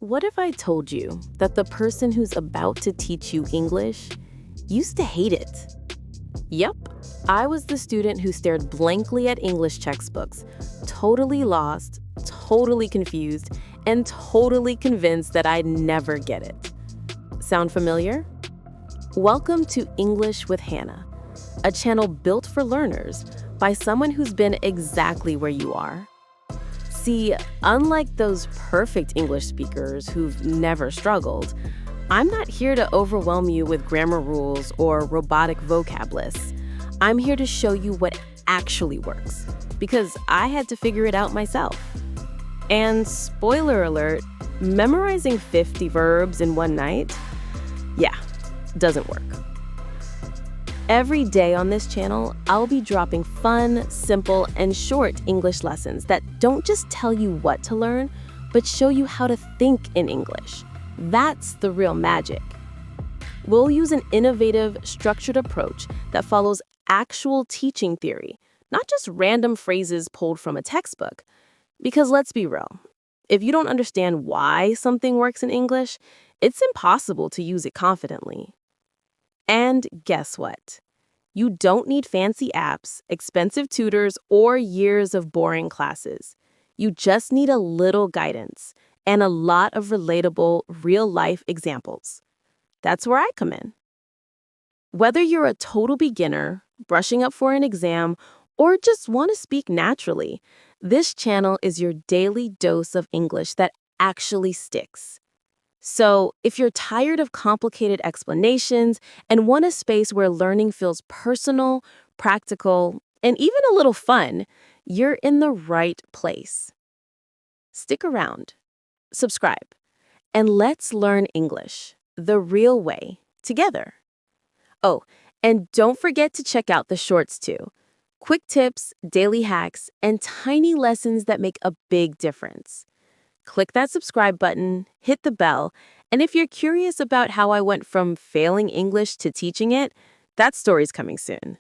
What if I told you that the person who's about to teach you English used to hate it? Yep, I was the student who stared blankly at English textbooks, totally lost, totally confused, and totally convinced that I'd never get it. Sound familiar? Welcome to English with Hanna, a channel built for learners by someone who's been exactly where you are. See, unlike those perfect English speakers who've never struggled, I'm not here to overwhelm you with grammar rules or robotic vocab lists. I'm here to show you what actually works, because I had to figure it out myself. And spoiler alert, memorizing 50 verbs in one night? Yeah, doesn't work. Every day on this channel, I'll be dropping fun, simple, and short English lessons that don't just tell you what to learn, but show you how to think in English. That's the real magic. We'll use an innovative, structured approach that follows actual teaching theory, not just random phrases pulled from a textbook. Because let's be real, if you don't understand why something works in English, it's impossible to use it confidently. And guess what? You don't need fancy apps, expensive tutors, or years of boring classes. You just need a little guidance and a lot of relatable, real-life examples. That's where I come in. Whether you're a total beginner, brushing up for an exam, or just want to speak naturally, this channel is your daily dose of English that actually sticks. So, if you're tired of complicated explanations and want a space where learning feels personal, practical, and even a little fun, you're in the right place. Stick around, subscribe, and let's learn English the real way together. Oh, and don't forget to check out the shorts too. Quick tips, daily hacks, and tiny lessons that make a big difference. Click that subscribe button, hit the bell, and if you're curious about how I went from failing English to teaching it, that story's coming soon.